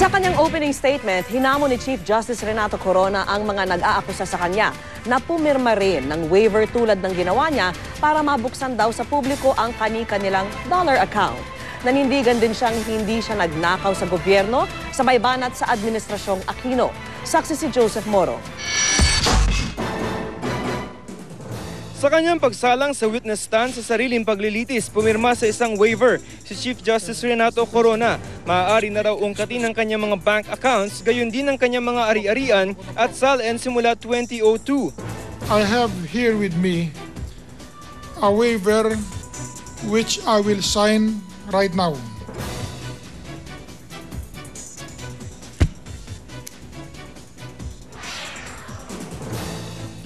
Sa kanyang opening statement, hinamon ni Chief Justice Renato Corona ang mga nag-aakusa sa kanya na pumirma rin ng waiver tulad ng ginawa niya para mabuksan daw sa publiko ang kani-kanilang dollar account. Nanindigan din siyang hindi siya nagnakaw sa gobyerno sa may banat sa Administrasyong Aquino. Saksi si Joseph Moro. Sa kanyang pagsalang sa witness stand sa sariling paglilitis, pumirma sa isang waiver si Chief Justice Renato Corona. Maaari na raw ungkatin ang kanyang mga bank accounts, gayon din ang kanyang mga ari-arian at SALN simula 2002. I have here with me a waiver which I will sign right now.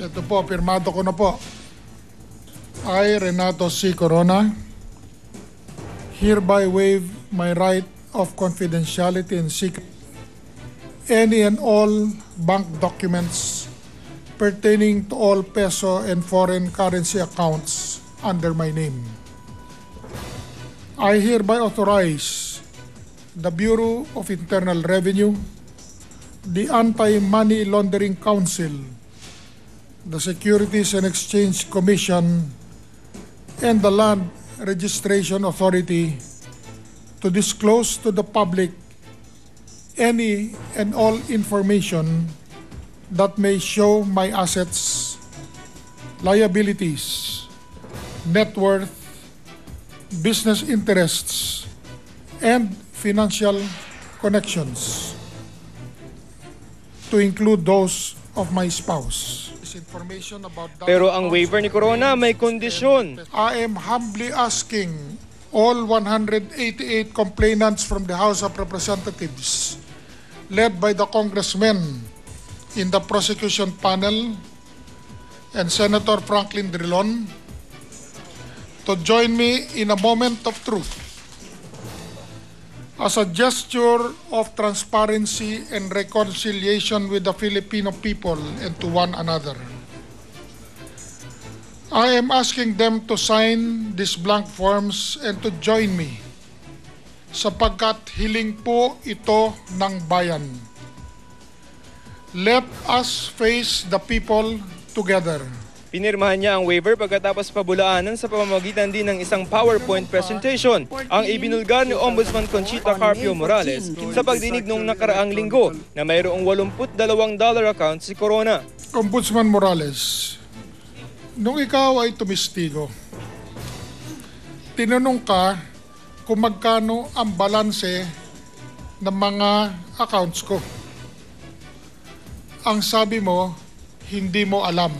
Ito po, pirmado ko na po. I, Renato C. Corona, hereby waive my right of confidentiality and secret any and all bank documents pertaining to all peso and foreign currency accounts under my name. I hereby authorize the Bureau of Internal Revenue, the Anti-Money Laundering Council, the Securities and Exchange Commission, and the Land Registration Authority to disclose to the public any and all information that may show my assets, liabilities, net worth, business interests, and financial connections, to include those of my spouse. Pero ang waiver ni Corona may kondisyon. I am humbly asking all 188 complainants from the House of Representatives, led by the congressmen in the prosecution panel and Senator Franklin Drilon, to join me in a moment of truth as a gesture of transparency and reconciliation with the Filipino people and to one another. I am asking them to sign these blank forms and to join me sapagkat hiling po ito ng bayan. Let us face the people together. Pinirmahan niya ang waiver pagkatapos pabulaanan sa pamamagitan din ng isang PowerPoint presentation ang ibinulgar ni Ombudsman Conchita Carpio Morales sa pagdinig nung nakaraang linggo na mayroong $82 account si Corona. Ombudsman Morales, nung ikaw ay tumistigo, tinanong ka kung magkano ang balanse ng mga accounts ko. Ang sabi mo, hindi mo alam.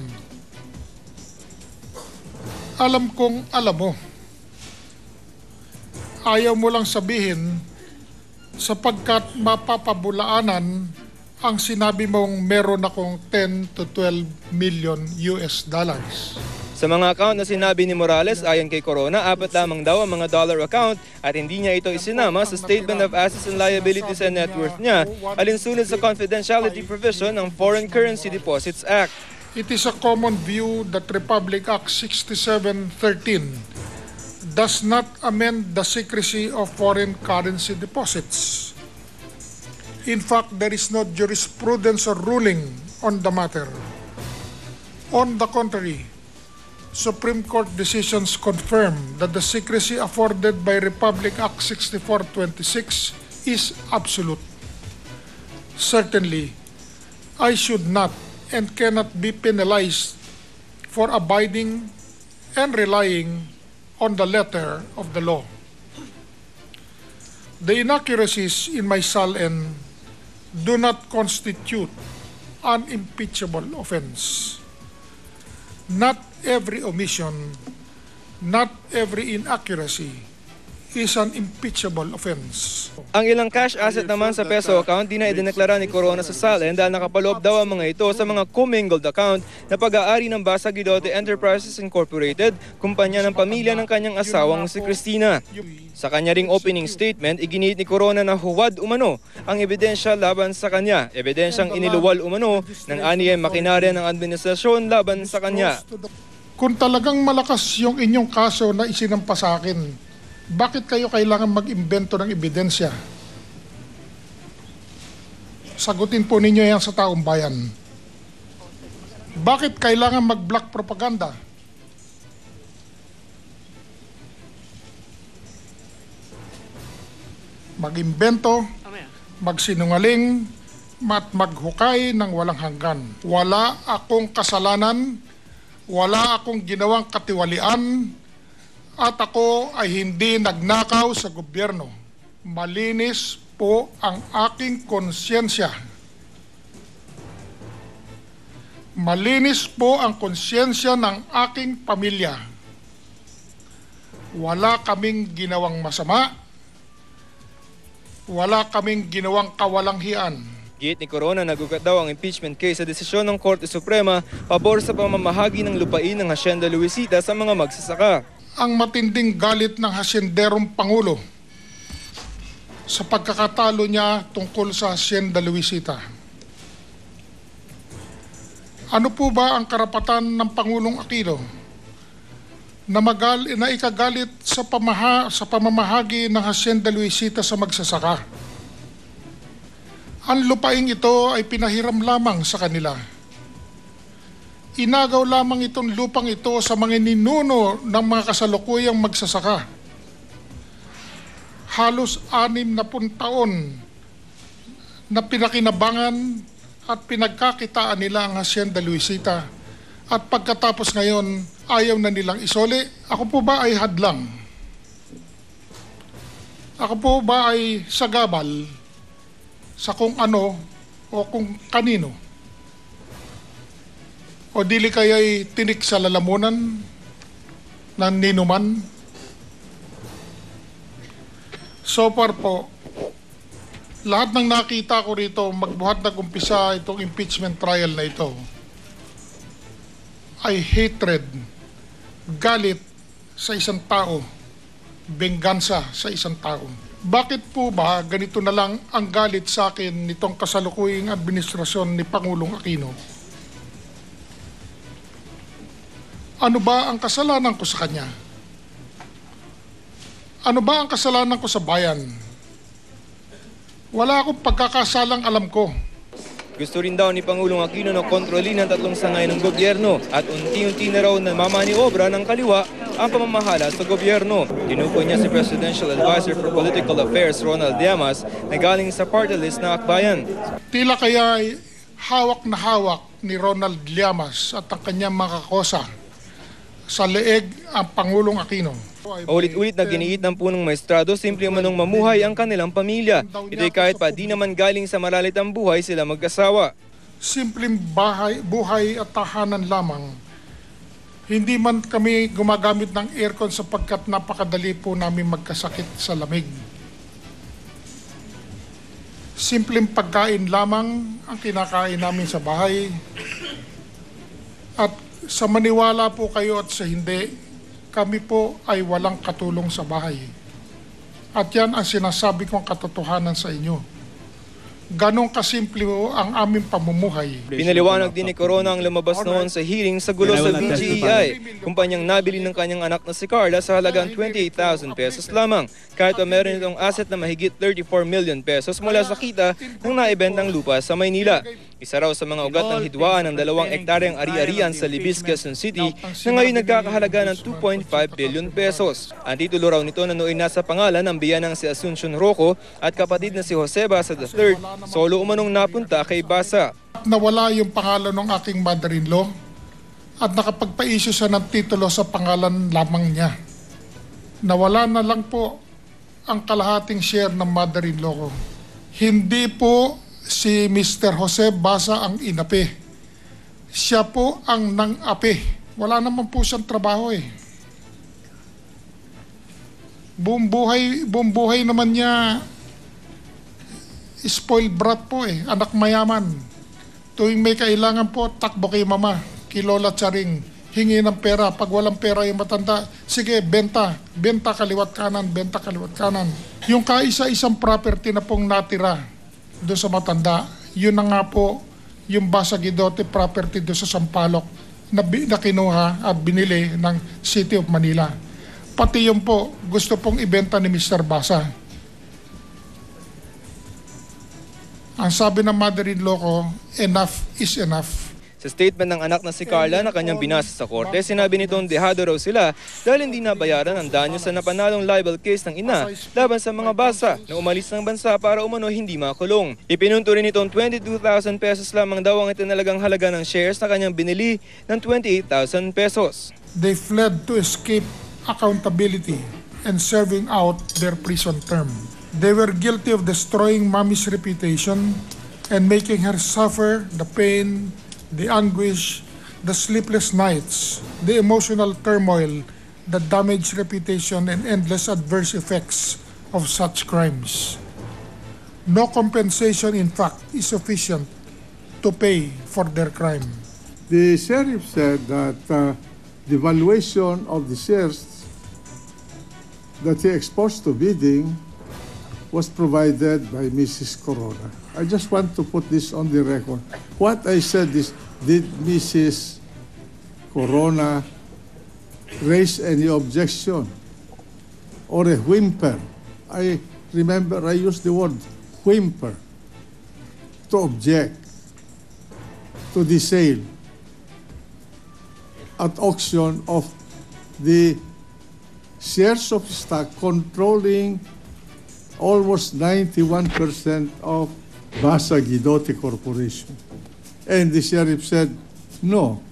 Alam kong alam mo. Ayaw mo lang sabihin sapagkat mapapabulaanan ang sinabi mong meron akong 10 to 12 million US dollars. Sa mga account na sinabi ni Morales ayon kay Corona, 4 lamang daw ang mga dollar account at hindi niya ito isinama sa Statement of Assets and Liabilities and Net Worth niya alinsunod sa confidentiality provision ng Foreign Currency Deposits Act. It is a common view that Republic Act 6713 does not amend the secrecy of foreign currency deposits. In fact, there is no jurisprudence or ruling on the matter. On the contrary, Supreme Court decisions confirm that the secrecy afforded by Republic Act 6426 is absolute. Certainly, I should not and cannot be penalized for abiding and relying on the letter of the law. The inaccuracies in my SALN do not constitute an impeachable offense. Not every omission, not every inaccuracy is an impeachable offense. Ang ilang cash asset naman sa peso account di na idineklara ni Corona sa SALN dahil nakapaloob daw ang mga ito sa mga commingled account na pag-aari ng Basa Guidote Enterprises Incorporated, kumpanya ng pamilya ng kanyang asawang si Cristina. Sa kanya ring opening statement, iginiit ni Corona na huwad umano ang ebidensya laban sa kanya, ebidensyang iniluwal umano ng aniyay makinarya ng administrasyon laban sa kanya. Kung talagang malakas yung inyong kaso na isinampa sa akin, bakit kayo kailangan mag-imbento ng ebidensya? Sagutin po ninyo yan sa taong bayan. Bakit kailangan mag-black propaganda? Mag-imbento, magsinungaling, at maghukay ng walang hanggan. Wala akong kasalanan, wala akong ginawang katiwalian, at ako ay hindi nagnakaw sa gobyerno. Malinis po ang aking konsyensya. Malinis po ang konsyensya ng aking pamilya. Wala kaming ginawang masama. Wala kaming ginawang kawalanghian. Giit ni Corona, nagugat daw ang impeachment case sa desisyon ng Korte Suprema pabor sa pamamahagi ng lupain ng Hacienda Luisita sa mga magsasaka. Ang matinding galit ng Hacienderong Pangulo sa pagkakatalo niya tungkol sa Hacienda Luisita. Ano po ba ang karapatan ng Pangulong Aquino na ikagalit sa pamamahagi ng Hacienda Luisita sa magsasaka? Ang lupaing ito ay pinahiram lamang sa kanila. Inagaw lamang itong lupang ito sa mga ninuno ng mga kasalukuyang magsasaka. Halos 60 taon na pinakinabangan at pinagkakitaan nila ang Hacienda Luisita. At pagkatapos ngayon, ayaw na nilang isoli. Ako po ba ay hadlang? Ako po ba ay sagabal sa kung ano o kung kanino? O dili kaya'y tinik sa lalamunan ng ninuman? So far po, lahat ng nakita ko rito, magbuhat nag-umpisa itong impeachment trial na ito, ay hatred, galit sa isang tao, benggansa sa isang tao. Bakit po ba ganito na lang ang galit sa akin nitong kasalukuyang administrasyon ni Pangulong Aquino? Ano ba ang kasalanan ko sa kanya? Ano ba ang kasalanan ko sa bayan? Wala akong pagkakasalang alam ko. Gusto rin daw ni Pangulong Aquino na kontrolin ang tatlong sangay ng gobyerno at unti-unti na raw na mamaniobra ng kaliwa ang pamamahala sa gobyerno. Tinukoy niya si Presidential Advisor for Political Affairs Ronald Llamas na galing sa party list ng Akbayan. Tila kaya ay hawak na hawak ni Ronald Llamas at ang kanyang mga kakosa sa leeg ang Pangulong Aquino. Ulit-ulit na giniit ng punong maestrado, simple manong mamuhay ang kanilang pamilya. Ito'y kahit pa di naman galing sa maralitang buhay sila mag-asawa. Simpleng buhay at tahanan lamang. Hindi man kami gumagamit ng aircon sapagkat napakadali po namin magkasakit sa lamig. Simpleng pagkain lamang ang kinakain namin sa bahay. At sa maniwala po kayo at sa hindi, kami po ay walang katulong sa bahay. At yan ang sinasabi kong katotohanan sa inyo. Ganong kasimple po ang aming pamumuhay. Pinaliwanag din ni Corona ang lumabas noon sa hearing sa gulo sa BGEI. Kumpanyang nabili ng kanyang anak na si Carla sa halagang 28,000 pesos lamang. Kahit pa meron itong asset na mahigit 34 million pesos mula sa kita ng naibentang lupa sa Maynila. Isa raw sa mga ugat ng hidwaan ng 2 hektaryang ari-arian sa Libis, Quezon City na ngayon nagkakahalaga ng 2.5 billion pesos. Ang titulo raw nito na noon nasa pangalan ng biyanang si Asuncion Rocco at kapatid na si Jose Basa III, solo umanong napunta kay Basa. Nawala yung pangalan ng aking mother-in-law at nakapagpa-issue siya ng titulo sa pangalan lamang niya. Nawala na lang po ang kalahating share ng mother-in-law ko. Hindi po si Mr. Jose Basa ang inapi. Siya po ang nang-api. Wala naman po siyang trabaho eh. Buong buhay naman niya spoiled brat po eh. Anak mayaman. Tuwing may kailangan po, takbo kay mama, kay Lola Charing, hingi ng pera. Pag walang pera yung matanda, sige, benta. Benta kaliwat kanan, benta kaliwat kanan. Yung kaisa-isang property na pong natira doon sa matanda, yun na nga po yung Basa Guidote property doon sa Sampaloc na kinuha at binili ng City of Manila. Pati yun po, gusto pong ibenta ni Mr. Basa. Ang sabi ng mother-in-law ko, enough is enough. Sa statement ng anak na si Carla na kanyang binasa sa korte, sinabi nitong dehado raw sila dahil hindi nabayaran ang danyo sa napanalong libel case ng ina laban sa mga basa na umalis ng bansa para umano hindi makulong. Ipinunto rin itong 22,000 pesos lamang daw ang itinalagang halaga ng shares na kanyang binili ng 28,000 pesos. They fled to escape accountability and serving out their prison term. They were guilty of destroying mommy's reputation and making her suffer the pain, the anguish, the sleepless nights, the emotional turmoil, the damaged reputation, and endless adverse effects of such crimes. No compensation, in fact, is sufficient to pay for their crime. The sheriff said that the valuation of the shares that he exposed to bidding was provided by Mrs. Corona. I just want to put this on the record. What I said is, did Mrs. Corona raise any objection or a whimper? I remember I used the word whimper to object to the sale at auction of the shares of stock controlling almost 91% of Basa Guidote Corporation. And the sheriff said, no,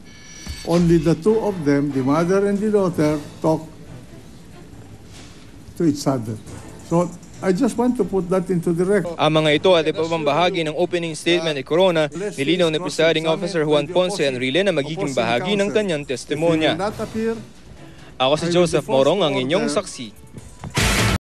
only the two of them, the mother and the daughter, talk to each other. So I just want to put that into the record. Ang mga ito at iba pang bahagi ng opening statement ni Corona, nilinaw ni Presiding Officer Juan Ponce Enrile na magiging bahagi ng kanyang testimonya. Ako si Joseph Morong, ang inyong saksi.